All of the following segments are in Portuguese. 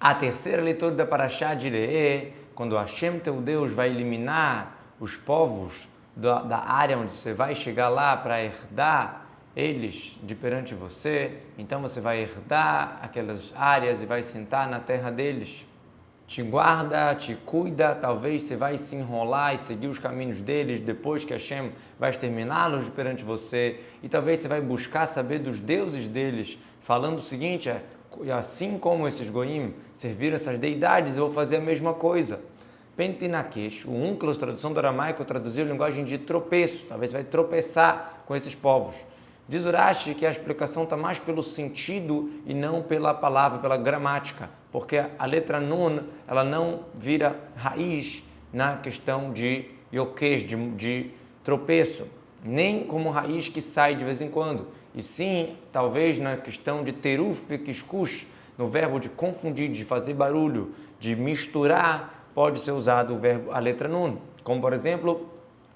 A terceira leitura da Parashá de Re'eh, quando Hashem, teu Deus, vai eliminar os povos da área onde você vai chegar lá para herdar eles de perante você, então você vai herdar aquelas áreas e vai sentar na terra deles. Te guarda, te cuida, talvez você vai se enrolar e seguir os caminhos deles depois que Hashem vai exterminá-los de perante você, e talvez você vai buscar saber dos deuses deles, falando o seguinte, assim como esses goim serviram essas deidades, eu vou fazer a mesma coisa. Pentinakesh, o Onkelos, tradução do aramaico, traduziu a linguagem de tropeço, talvez você vai tropeçar com esses povos. Diz Urashi que a explicação está mais pelo sentido e não pela palavra, pela gramática, porque a letra Nun, ela não vira raiz na questão de yokesh, de tropeço, nem como raiz que sai de vez em quando, e sim, talvez na questão de teruf e kishkush, no verbo de confundir, de fazer barulho, de misturar, pode ser usado o verbo, a letra Nun, como por exemplo,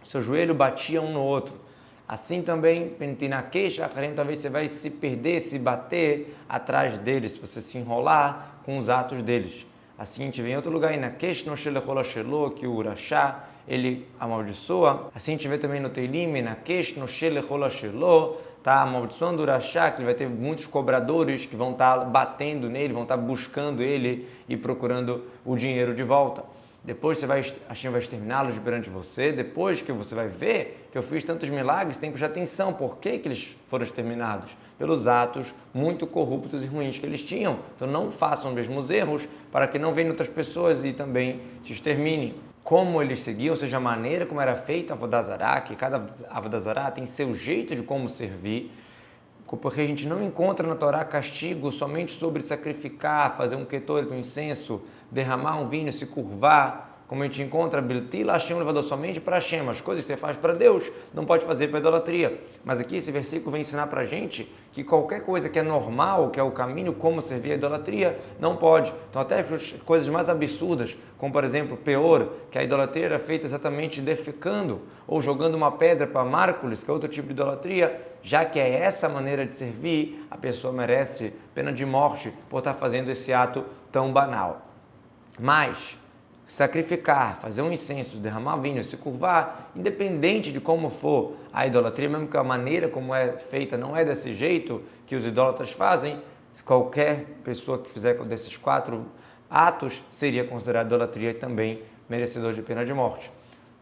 seu joelho batia um no outro. Assim também, pentinakesh, talvez você vai se perder, se bater atrás deles, se você se enrolar com os atos deles. Assim a gente vê em outro lugar, Inakesh no shelechol ashelo, que o Urashá, ele amaldiçoa. Assim a gente vê também no Teilim, Inakesh no shelechol ashelo, está amaldiçoando o Urashá, que ele vai ter muitos cobradores que vão estar batendo nele, vão estar buscando ele e procurando o dinheiro de volta. Depois Hashem vai exterminá-los de perante você, depois que você vai ver que eu fiz tantos milagres, tem que prestar atenção, por que eles foram exterminados? Pelos atos muito corruptos e ruins que eles tinham. Então não façam os mesmos erros, para que não venham outras pessoas e também te exterminem. Como eles seguiam, ou seja, a maneira como era feita a Avodah Zará, que cada Avodah Zará tem seu jeito de como servir, porque a gente não encontra na Torá castigo somente sobre sacrificar, fazer um ketoret, um incenso, derramar um vinho, se curvar, como a gente encontra Biltila Hashem levador somente para Hashem, as coisas que você faz para Deus, não pode fazer para idolatria. Mas aqui esse versículo vem ensinar para a gente que qualquer coisa que é normal, que é o caminho como servir a idolatria, não pode. Então até coisas mais absurdas, como por exemplo Peor, que a idolatria era feita exatamente defecando ou jogando uma pedra para Márcules, que é outro tipo de idolatria, já que é essa maneira de servir, a pessoa merece pena de morte por estar fazendo esse ato tão banal. Mas sacrificar, fazer um incenso, derramar vinho, se curvar, independente de como for a idolatria, mesmo que a maneira como é feita não é desse jeito que os idólatras fazem, qualquer pessoa que fizer desses 4 atos seria considerada idolatria e também merecedor de pena de morte.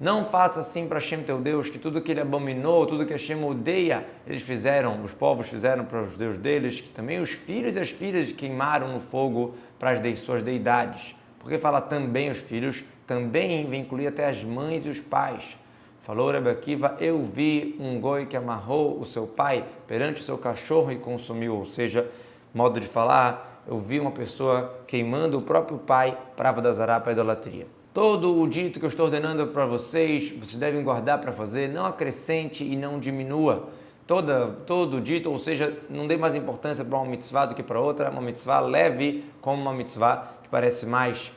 Não faça assim para Hashem teu Deus, que tudo que ele abominou, tudo que Hashem odeia, eles fizeram, os povos fizeram para os deuses deles, que também os filhos e as filhas queimaram no fogo para as suas deidades. Porque fala também os filhos, também vem incluir até as mães e os pais. Falou Rebbe Akiva, eu vi um goi que amarrou o seu pai perante o seu cachorro e consumiu, ou seja, modo de falar, eu vi uma pessoa queimando o próprio pai para Avodah Zará, para a idolatria. Todo o dito que eu estou ordenando para vocês devem guardar para fazer, não acrescente e não diminua. Todo dito, ou seja, não dê mais importância para uma mitzvah do que para outra, uma mitzvah leve como uma mitzvah que parece mais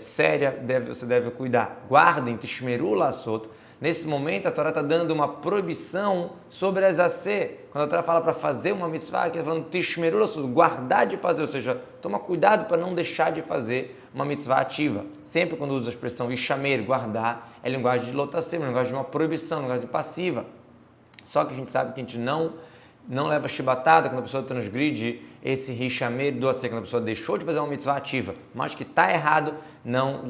séria, você deve cuidar. Guardem, tishmeru lasot. Nesse momento, a Torá está dando uma proibição sobre as asê. Quando a Torá fala para fazer uma mitzvah, aqui está falando tishmeru lasot, guardar de fazer, ou seja, toma cuidado para não deixar de fazer uma mitzvah ativa. Sempre quando usa a expressão ishamer, guardar, é linguagem de lotassem, é linguagem de uma proibição, linguagem passiva. Só que a gente sabe que a gente não leva chibatada quando a pessoa transgride esse rishamer do asê, quando a pessoa deixou de fazer uma mitzvah ativa, mas que está errado, não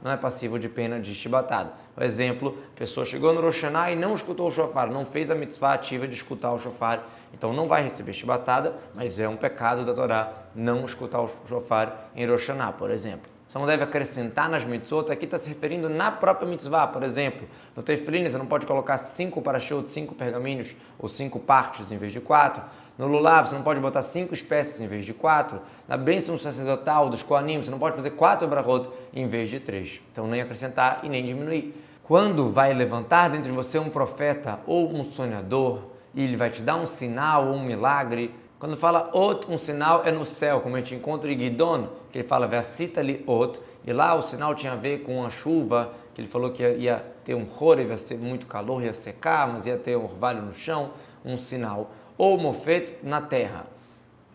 é passível de pena de chibatada. Por exemplo, a pessoa chegou no Rosh Hashanah e não escutou o shofar, não fez a mitzvah ativa de escutar o shofar, então não vai receber chibatada, mas é um pecado da Torá não escutar o shofar em Rosh Hashanah, por exemplo. Você não deve acrescentar nas mitzvot, aqui está se referindo na própria mitzvah, por exemplo. No Tefilin você não pode colocar 5 parashot, 5 pergaminhos ou 5 partes em vez de 4. No Lulav você não pode botar 5 espécies em vez de 4. Na bênção sacerdotal dos Kohanim você não pode fazer 4 brachot em vez de 3. Então nem acrescentar e nem diminuir. Quando vai levantar dentro de você um profeta ou um sonhador e ele vai te dar um sinal ou um milagre, quando fala ot, um sinal é no céu, como a gente encontra em Gidon, que ele fala ve'asita li ot, e lá o sinal tinha a ver com a chuva, que ele falou que ia ter um chorev, ia ser muito calor, ia secar, mas ia ter um orvalho no chão, um sinal. Ou mofet na terra.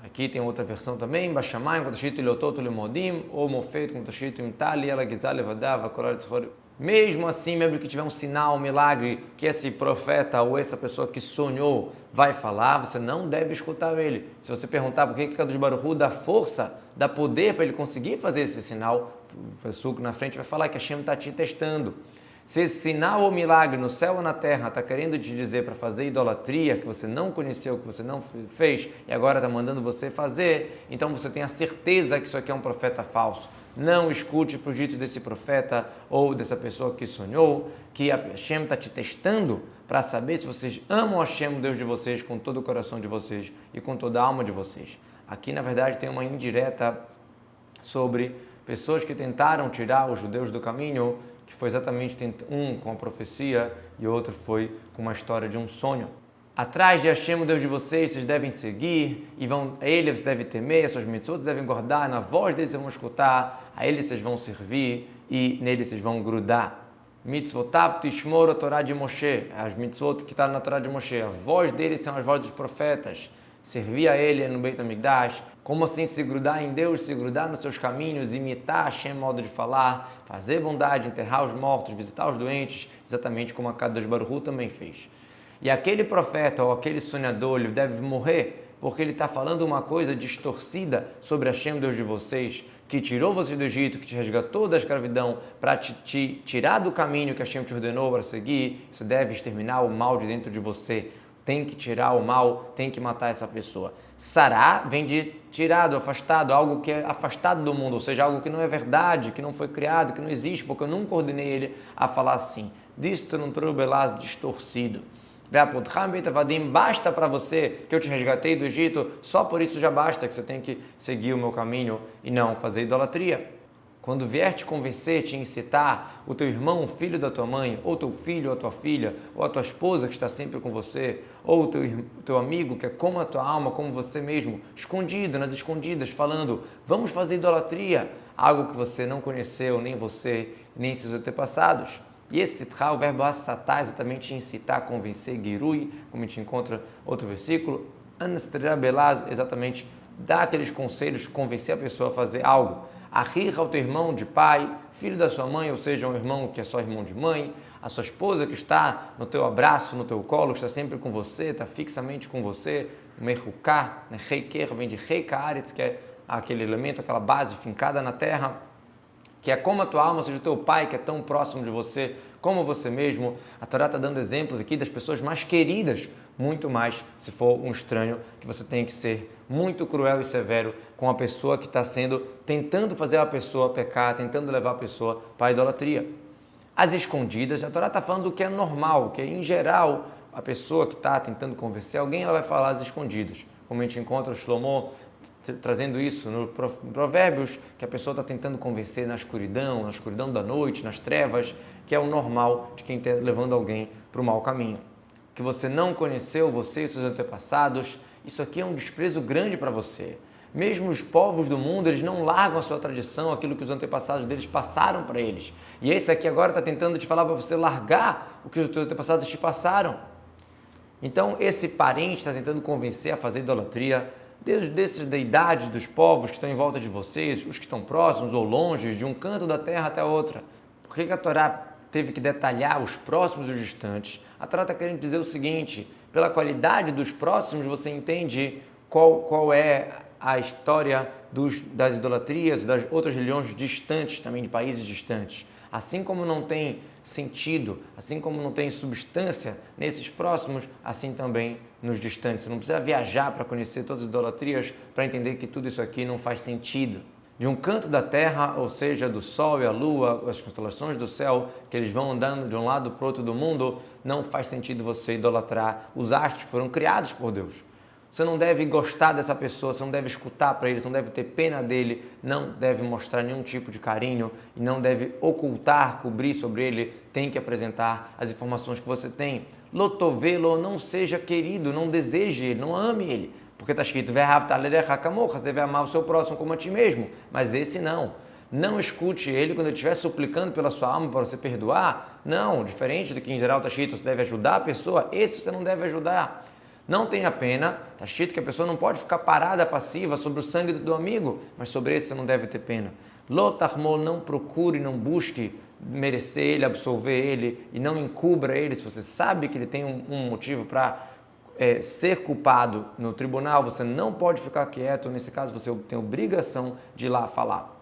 Aqui tem outra versão também, Bashamayim, quando está escrito Iliotot Limodim, ou Mofet, quando está escrito Imtali, ela Gizal Levadav, Korar Tzchor. Mesmo assim, mesmo que tiver um sinal, um milagre, que esse profeta ou essa pessoa que sonhou vai falar, você não deve escutar ele. Se você perguntar por que Kadosh Baruch Hu dá força, dá poder para ele conseguir fazer esse sinal, o Pessuco na frente vai falar que Hashem está te testando. Se esse sinal ou milagre no céu ou na terra está querendo te dizer para fazer idolatria, que você não conheceu, que você não fez e agora está mandando você fazer, então você tem a certeza que isso aqui é um profeta falso. Não escute para o dito desse profeta ou dessa pessoa que sonhou, que a Hashem está te testando para saber se vocês amam a Hashem, o Deus de vocês, com todo o coração de vocês e com toda a alma de vocês. Aqui, na verdade, tem uma indireta sobre pessoas que tentaram tirar os judeus do caminho, que foi exatamente um com a profecia e outro foi com uma história de um sonho. Atrás de Hashem, o Deus de vocês devem seguir, e a Ele vocês devem temer, as suas mitzvot vocês devem guardar, na voz dele vocês vão escutar, a Ele vocês vão servir e nele vocês vão grudar. Mitzvotav tishmor a Torá de Moshe, as mitzvot que estão na Torá de Moshe, a voz dele são as vozes dos profetas. Servir a Ele no Beit HaMikdash, como assim se grudar em Deus, se grudar nos seus caminhos, imitar Hashem, modo de falar, fazer bondade, enterrar os mortos, visitar os doentes, exatamente como a Kadosh Baruch Hu também fez. E aquele profeta ou aquele sonhador, ele deve morrer, porque ele está falando uma coisa distorcida sobre Hashem, Deus de vocês, que tirou vocês do Egito, que te resgatou da escravidão, para te tirar do caminho que Hashem te ordenou para seguir. Você deve exterminar o mal de dentro de você. Tem que tirar o mal, tem que matar essa pessoa. Sará vem de tirado, afastado, algo que é afastado do mundo, ou seja, algo que não é verdade, que não foi criado, que não existe, porque eu nunca ordenei ele a falar assim. Disto não trubelaz distorcido. Basta para você que eu te resgatei do Egito, só por isso já basta, que você tem que seguir o meu caminho e não fazer idolatria. Quando vier te convencer, te incitar, o teu irmão, o filho da tua mãe, ou teu filho, ou a tua filha, ou a tua esposa que está sempre com você, ou o teu amigo que é como a tua alma, como você mesmo, escondido, nas escondidas, falando, vamos fazer idolatria, algo que você não conheceu, nem você, nem seus antepassados. E esse o verbo assatá, exatamente incitar, convencer, girui, como a gente encontra outro versículo, anstrabelaz, exatamente dar aqueles conselhos, convencer a pessoa a fazer algo. Ahirra, o teu irmão de pai, filho da sua mãe, ou seja, um irmão que é só irmão de mãe, a sua esposa que está no teu abraço, no teu colo, que está sempre com você, está fixamente com você, mechuká, reiker, vem de reikaaretz, que é aquele elemento, aquela base fincada na terra, que é como a tua alma, ou seja, o teu pai, que é tão próximo de você, como você mesmo. A Torá está dando exemplos aqui das pessoas mais queridas, muito mais se for um estranho, que você tem que ser muito cruel e severo com a pessoa que está tentando fazer a pessoa pecar, tentando levar a pessoa para a idolatria. As escondidas, a Torá está falando do que é normal, que em geral a pessoa que está tentando convencer alguém, ela vai falar às escondidas. Como a gente encontra o Shlomo trazendo isso no Provérbios, que a pessoa está tentando convencer na escuridão da noite, nas trevas, que é o normal de quem está levando alguém para o mau caminho. Que você não conheceu, você e seus antepassados, isso aqui é um desprezo grande para você. Mesmo os povos do mundo, eles não largam a sua tradição, aquilo que os antepassados deles passaram para eles. E esse aqui agora está tentando te falar para você largar o que os teus antepassados te passaram. Então, esse parente está tentando convencer a fazer idolatria, dessas deidades dos povos que estão em volta de vocês, os que estão próximos ou longe, de um canto da terra até outra. Por que a Torá teve que detalhar os próximos e os distantes? A Torá está querendo dizer o seguinte, pela qualidade dos próximos você entende qual é a história das idolatrias, das outras religiões distantes, também de países distantes. Assim como não tem sentido, assim como não tem substância nesses próximos, assim também nos distantes. Você não precisa viajar para conhecer todas as idolatrias para entender que tudo isso aqui não faz sentido. De um canto da terra, ou seja, do sol e a lua, as constelações do céu, que eles vão andando de um lado para o outro do mundo, não faz sentido você idolatrar os astros que foram criados por Deus. Você não deve gostar dessa pessoa, você não deve escutar para ele, você não deve ter pena dele, não deve mostrar nenhum tipo de carinho e não deve ocultar, cobrir sobre ele, tem que apresentar as informações que você tem. Lotovelo, não seja querido, não deseje ele, não ame ele, porque está escrito, você deve amar o seu próximo como a ti mesmo, mas esse não. Não escute ele quando ele estiver suplicando pela sua alma para você perdoar, não, diferente do que em geral está escrito, você deve ajudar a pessoa, esse você não deve ajudar. Não tenha pena, está escrito que a pessoa não pode ficar parada, passiva sobre o sangue do amigo, mas sobre esse você não deve ter pena. Lotarmol, não procure, não busque merecer ele, absolver ele e não encubra ele. Se você sabe que ele tem um motivo para ser culpado no tribunal, você não pode ficar quieto. Nesse caso, você tem obrigação de ir lá falar.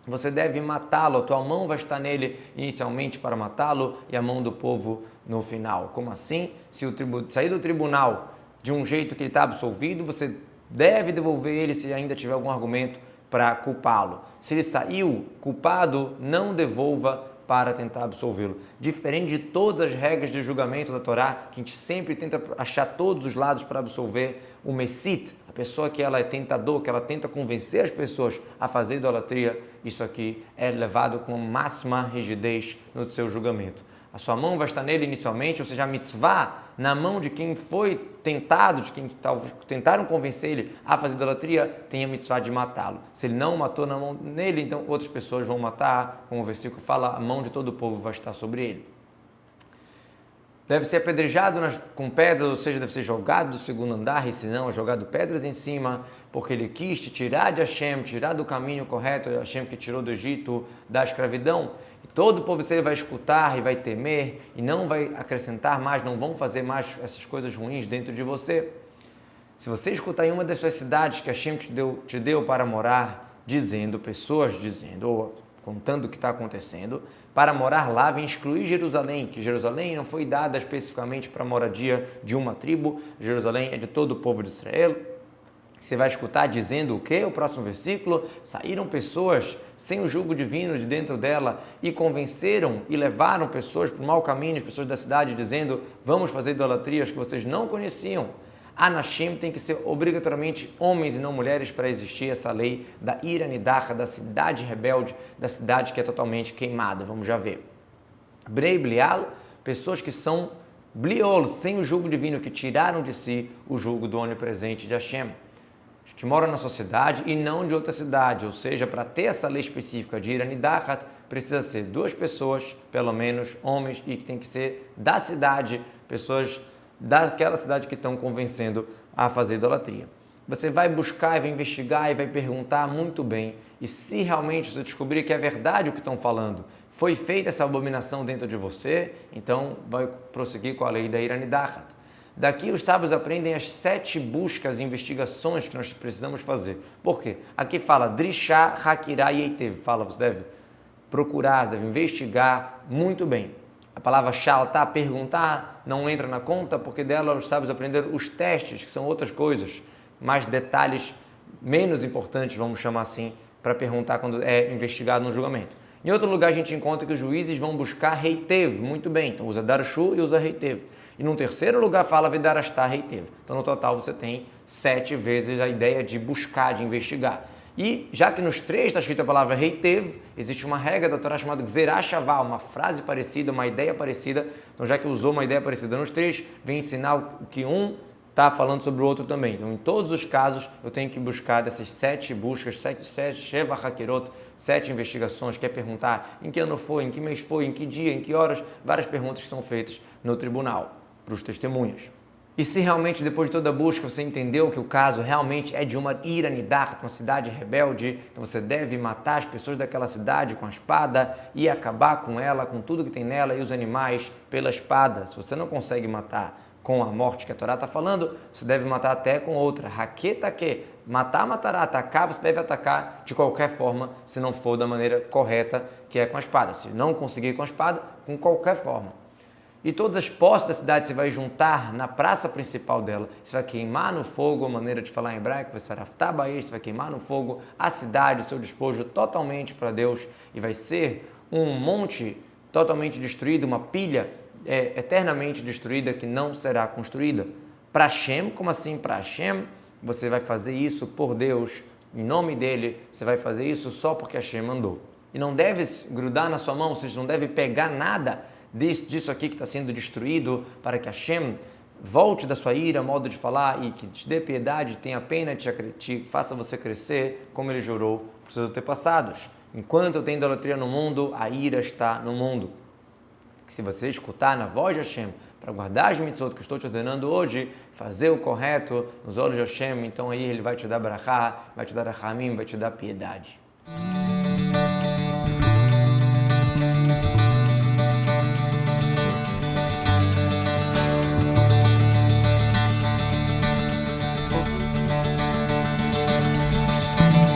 Você deve matá-lo, a tua mão vai estar nele inicialmente para matá-lo e a mão do povo no final. Como assim? Se sair do tribunal de um jeito que ele está absolvido, você deve devolver ele se ainda tiver algum argumento para culpá-lo. Se ele saiu culpado, não devolva para tentar absolvê-lo. Diferente de todas as regras de julgamento da Torá, que a gente sempre tenta achar todos os lados para absolver o Messit, a pessoa que ela é tentador, que ela tenta convencer as pessoas a fazer idolatria, isso aqui é levado com máxima rigidez no seu julgamento. A sua mão vai estar nele inicialmente, ou seja, a mitzvah na mão de quem foi tentado, de quem tentaram convencer ele a fazer idolatria, tem a mitzvah de matá-lo. Se ele não matou na mão nele, então outras pessoas vão matar, como o versículo fala, a mão de todo o povo vai estar sobre ele. Deve ser apedrejado com pedras, ou seja, deve ser jogado do segundo andar, e se não, é jogado pedras em cima, porque ele quis te tirar de Hashem, tirar do caminho correto, Hashem que tirou do Egito, da escravidão. E todo o povo vai escutar e vai temer, e não vai acrescentar mais, não vão fazer mais essas coisas ruins dentro de você. Se você escutar em uma das suas cidades que Hashem te deu para morar, pessoas dizendo, ou contando o que está acontecendo, para morar lá, vem excluir Jerusalém, que Jerusalém não foi dada especificamente para a moradia de uma tribo, Jerusalém é de todo o povo de Israel. Você vai escutar dizendo o quê? O próximo versículo, saíram pessoas sem o jugo divino de dentro dela e convenceram e levaram pessoas para o mau caminho, as pessoas da cidade dizendo, vamos fazer idolatrias que vocês não conheciam. Anashim tem que ser obrigatoriamente homens e não mulheres para existir essa lei da ira nidacha, da cidade rebelde, da cidade que é totalmente queimada. Vamos já ver. Brei blial, pessoas que são bliol, sem o jugo divino, que tiraram de si o jugo do onipresente de Hashem, que moram na sociedade e não de outra cidade. Ou seja, para ter essa lei específica de ira nidachat, precisa ser 2 pessoas, pelo menos, homens, e que tem que ser da cidade, pessoas daquela cidade que estão convencendo a fazer idolatria. Você vai buscar e vai investigar e vai perguntar muito bem, e se realmente você descobrir que é verdade o que estão falando, foi feita essa abominação dentro de você, então vai prosseguir com a lei da ira nidachat. Daqui os sábios aprendem as 7 buscas e investigações que nós precisamos fazer. Por quê? Aqui fala drishá, hakirá e eitev. Fala, você deve procurar, você deve investigar muito bem. A palavra shaltá, perguntar, não entra na conta, porque dela os sábios aprenderam os testes, que são outras coisas, mais detalhes menos importantes, vamos chamar assim, para perguntar quando é investigado no julgamento. Em outro lugar a gente encontra que os juízes vão buscar reitev, muito bem, então usa darshu e usa reitev. E num terceiro lugar fala vedarastá reitev. Então no total você tem 7 vezes a ideia de buscar, de investigar. E já que nos 3 está escrita a palavra reitev, existe uma regra da Torá chamada Gzerá Shavá, uma frase parecida, uma ideia parecida. Então já que usou uma ideia parecida nos 3, vem ensinar que um está falando sobre o outro também. Então em todos os casos eu tenho que buscar dessas 7 buscas, 7 Sheva Hakirot, 7 investigações, que é perguntar em que ano foi, em que mês foi, em que dia, em que horas, várias perguntas que são feitas no tribunal, para os testemunhas. E se realmente depois de toda a busca você entendeu que o caso realmente é de uma ira nidachat, uma cidade rebelde, então você deve matar as pessoas daquela cidade com a espada e acabar com ela, com tudo que tem nela e os animais pela espada. Se você não consegue matar com a morte que a Torá está falando, você deve matar até com outra. Haketake, matar, matará, atacar, você deve atacar de qualquer forma, se não for da maneira correta, que é com a espada. Se não conseguir com a espada, com qualquer forma. E todas as posses da cidade você vai juntar na praça principal dela. Você vai queimar no fogo, a maneira de falar em hebraico, você vai queimar no fogo a cidade, seu despojo totalmente para Deus. E vai ser um monte totalmente destruído, uma pilha eternamente destruída que não será construída. Para Hashem, como assim para Hashem? Você vai fazer isso por Deus, em nome dele, você vai fazer isso só porque Hashem mandou. E não deve grudar na sua mão, ou seja, não deve pegar nada disso aqui que está sendo destruído, para que Hashem volte da sua ira, modo de falar, e que te dê piedade, tenha pena, te faça você crescer, como ele jurou para os seus antepassados. Enquanto eu tenho idolatria no mundo, a ira está no mundo. Se você escutar na voz de Hashem, para guardar as mitzvot que eu estou te ordenando hoje, fazer o correto nos olhos de Hashem, então aí ele vai te dar brachá, vai te dar rachamim, vai te dar piedade.